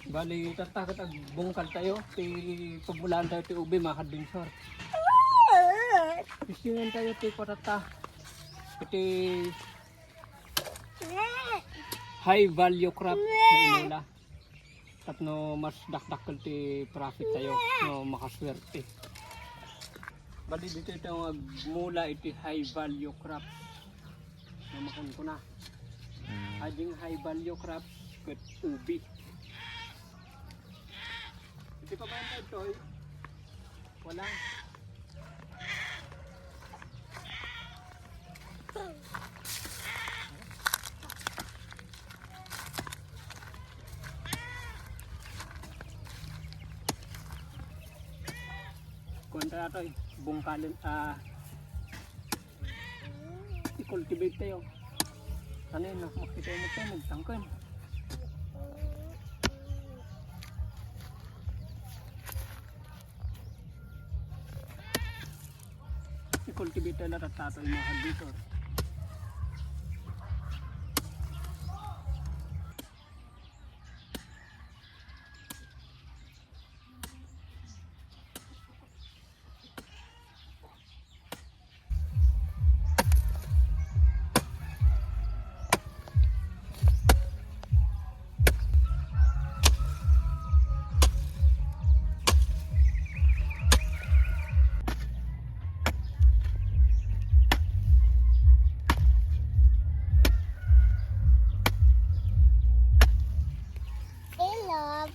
Bali, tatakot ang bungkal tayo. Pagmulaan tayo ti ubi, mga kadbinsor. Pisingan tayo ti patata. Iti high value crop na inula. Tapno mas dakdakkel ti profit tayo. No, makaswerte. Bali, dito ito mula iti high value crop. Namakan ko na. Ading high value crop with ubi. Hindi pa ba yan ito? Wala. Kunta ito bungkalin, i-cultivate tayo. Sana yun, makita mo tayo, magtangkan. I-cultivate tayo na tato yung mga hadbitor.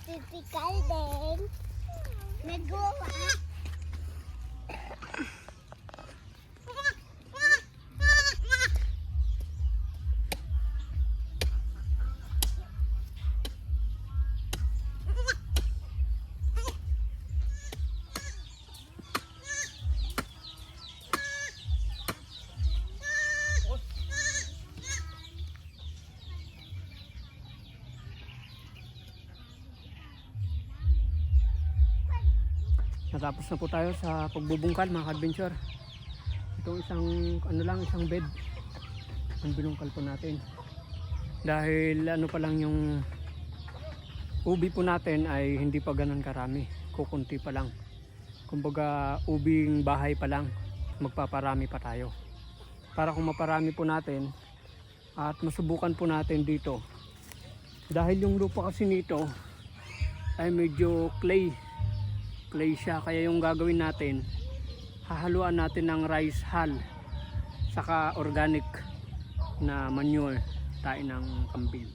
Pipikal din. Nagawa. Natapos na po tayo sa pagbubungkal, mga adventure. Itong isang bed ang binungkal po natin. Dahil pa lang yung ubi po natin ay hindi pa ganun karami. Kukunti pa lang. Kumbaga ubing bahay pa lang. Magpaparami pa tayo. Para kung maparami po natin at masubukan po natin dito. Dahil yung lupa kasi nito ay medyo clay siya, kaya yung gagawin natin, hahaluan natin ng rice hull saka organic na manure tayo ng kambing.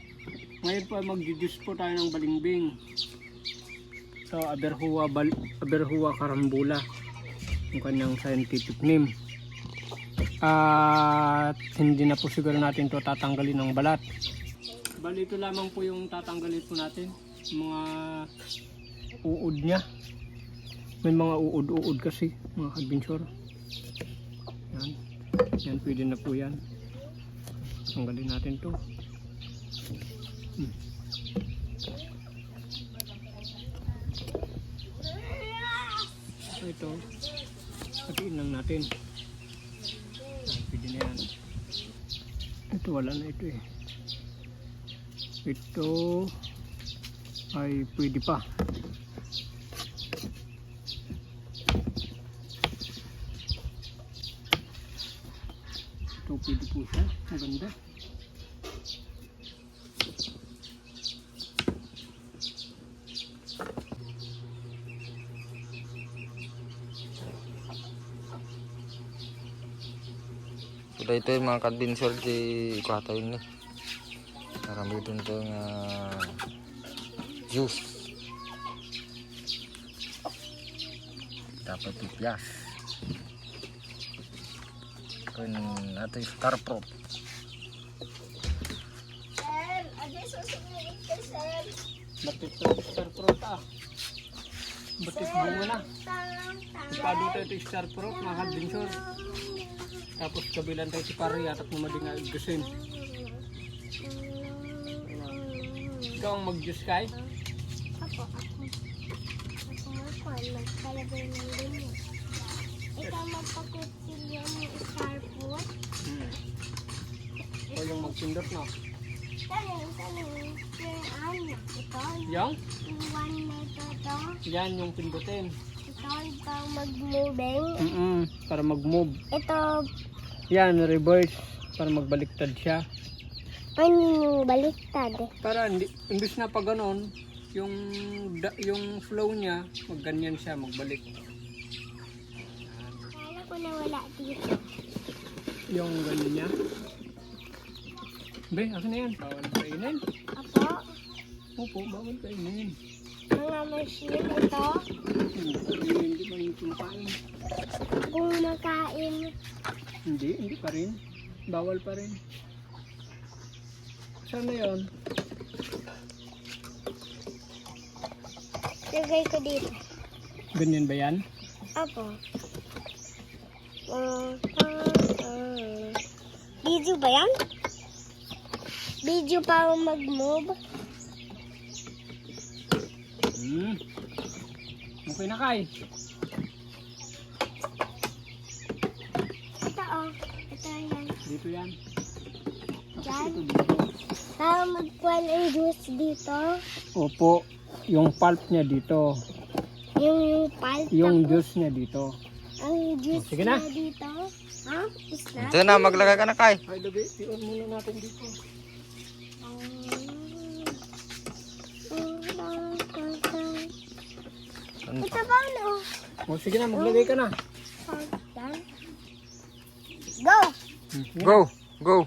Ngayon po mag-juice po tayo ng balimbing. So Aberhua carambula yung kanyang scientific name. At hindi na po siguro natin to tatanggalin ng balat. Bali, ito lamang po yung tatanggalin po natin, mga uod niya. May mga uod kasi, mga adventure. Yan, pwede na po yan. Tanggalin natin to. Ito, patiin lang natin. Yan, pwede na yan. Ito wala na ito eh. Ito ay pwede pa. Ito pwede po siya, maganda. Sudah itu mga kadbinsor di kuhata ini. Marami dito nga juice. Dapat ipiyas. Kun ato Star Pro. Sir, ada susunod ka, sir. Batit Star Pro ta. Batit bunga na. Ipado tayo ito Star Pro, mga kadbinsor. Tapos kabilan tayo si pari at mamading nga igasin. Ikaw ang mag-juice kay? Ako magkalagay ng limit. Ikaw magpakutsilyo ng Star Fruit. Ikaw yung mag-pindot, no? Taling, sir, ano? Ikaw Yung? Yung one na ito. Yan yung pindutin. Ito yung pang mag-moving. Para mag-move. Ito, Yan, reverse. Para magbaliktad siya. ano yung baliktad eh. Para hindi, imbis na pag ganon, yung flow niya, magganyan siya, magbalik. Kala ko na wala dito. Yung ganyan niya. Be, akin na yan. Bawal kainin. Apo, Opo, bawal kainin. mga machine ito. Hindi pa rin kumakain. Kung makain, Hindi pa rin. Bawal pa rin. Sana yun. lagay ko dito. Ganyan ba yan? Apo. Video ba yan? Video pa mag-move? Okay na kay. Ito oh. Ito yan. Dito yan. Yan. Ito dito. Para magkuhan ang juice dito. Opo. Yung pulp niya dito. Yung pulp. Yung juice niya dito. Ang juice Sige na. niya dito. Ha? Is na? Ito na, maglagay ka na kay. Ay, Dabi, i-on muna natin dito. Ito ba ano? O, sige na, maglagay ka na. Yan. Go! Sige. Go, go.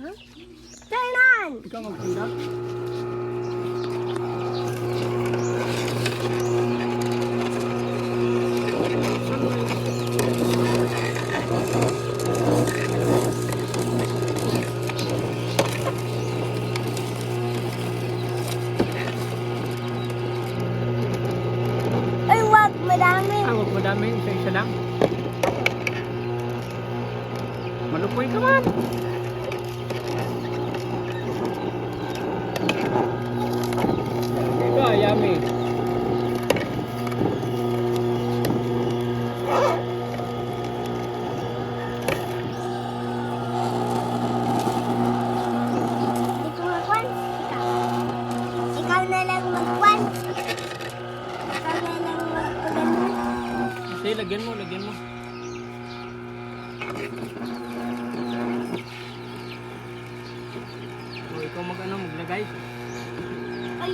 Huh? Turn on! Ikaw magtulak. Ay, wag! Madami! Huwag madami. Isa-isa lang. Malupoy ka man. Ito, yummy. Hindi ko magkwan. Ikaw. Ikaw na lang magkwan. Ikaw na lang magkwan. Sige, lagyan mo, lagyan mo. O, ikaw maglagay. Ay!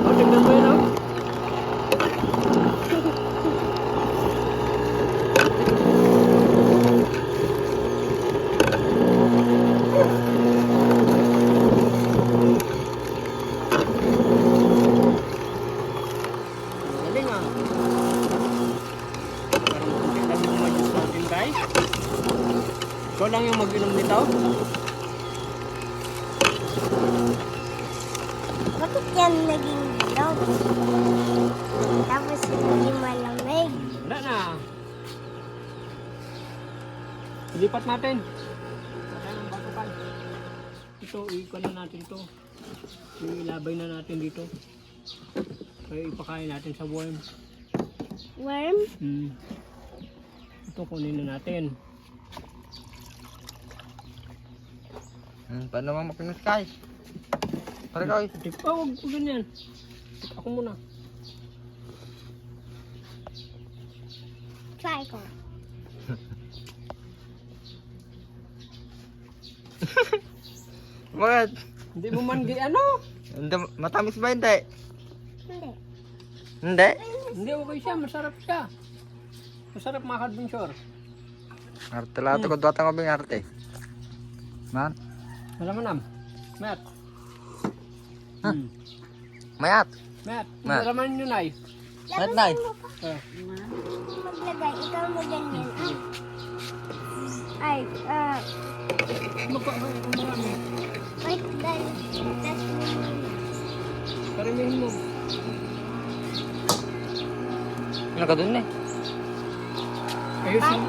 O, tignan mo yun, o. Galing, ah. Parang kunti lang yung mag-use natin, guys. Ikaw lang yung mag-inom nito. Bakit yan naging bilog? Tapos naging malamig. Wala na. Ilipat natin. Wala nang bago pa. Ito, ikon na natin to. Ilabay na natin dito. Kaya ipakain natin sa worm. Worm? Ito kunin na natin. Paano mo makinis kay? Para kay. Huwag po ganyan. Ako muna. Try ko. Bakit? Hindi mo man ano? Matamis ba hindi? Hindi. Hindi? Hindi, okay siya. Masarap siya. Masarap mga kadbensyor. Arte lahat ko duwata ko bing arte. Man, Wala manam. Matt. Ha? mayat. Matt. Matt. Naraman nyo na eh. Mayat nay. Maglagay. Ikaw mo ganyan. Ay, Marami. wait, dahil. Tapos Karamihin mo. Ano ka dun eh? Ayusin.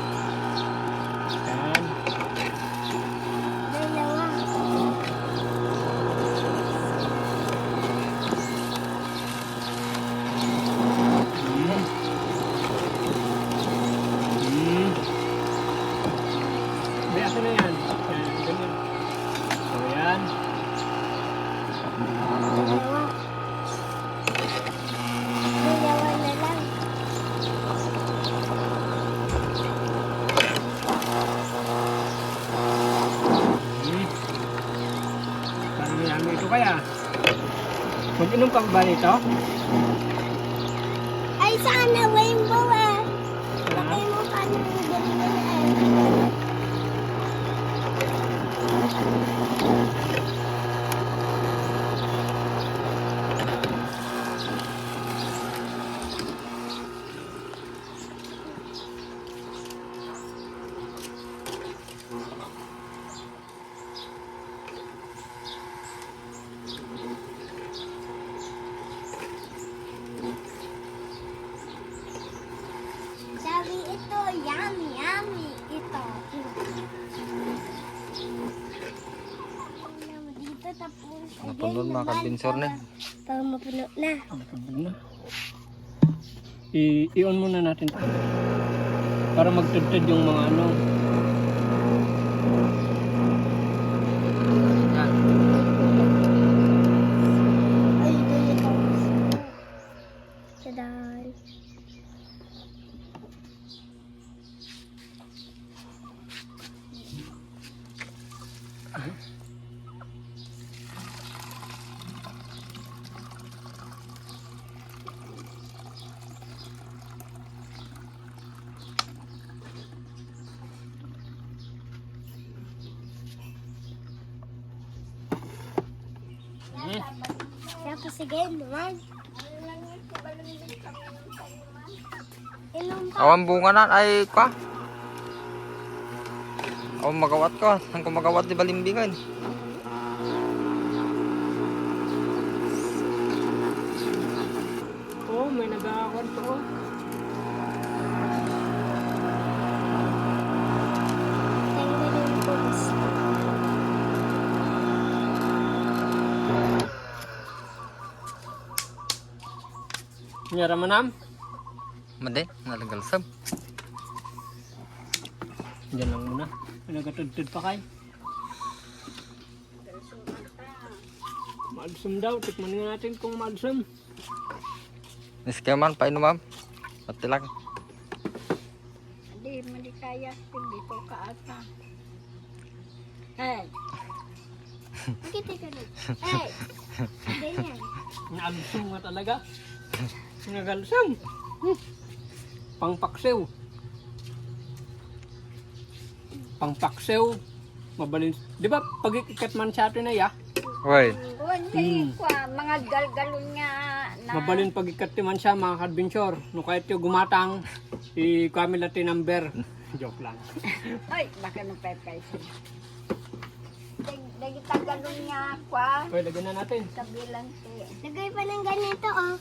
piraso na yan. Yan, ganyan. So yan. Dalawa. Dalawa na lang. Parang yummy ito kaya. Mag-inom ka ba nito? Ay, sana rainbow eh. Ha? Lagay mo pa ng ganyan eh. Sabi ito, yummy, yummy. Ito. Dito tapos. Napuno mga kadbinsor na. Para mapuno na. Na. I-on muna natin ito. Para magtudtod yung mga ano. Yan. Ay, dito tapos. Tadaan. Tapos sige naman. Inom pa. Awan bunga na ay ka. Awan magawat ka. Saan ko magawat di balimbingan? Oh, may nag-aakwarto ko. Tanggal yung pulis. Nyara manam. Made, nalagalsam. Diyan lang muna. May nagatudtod pa kay. Maalsum daw. Tikman nga natin kung maalsum. Niskaman, painom ma'am. Pati lang. Hindi, mali kaya. Hindi ko kaasa. Hey, Kita ka na. Ay! Ganyan. Naalsum nga talaga. Nagalsam. Pangpaksew. Pangpaksew. Mabalin. Di ba pag ikat man sa atin na ya? Hoy, hindi ko mga galgalon nga na. Mabalin pag ikat man siya mga kadbensyor. No kahit yung gumatang, i-kami natin number. Joke lang. Ay, baka nung pepay. Dagi tagalon nga kwa. Okay, lagyan na natin. Kabilang ti. Lagay pa ng ganito oh.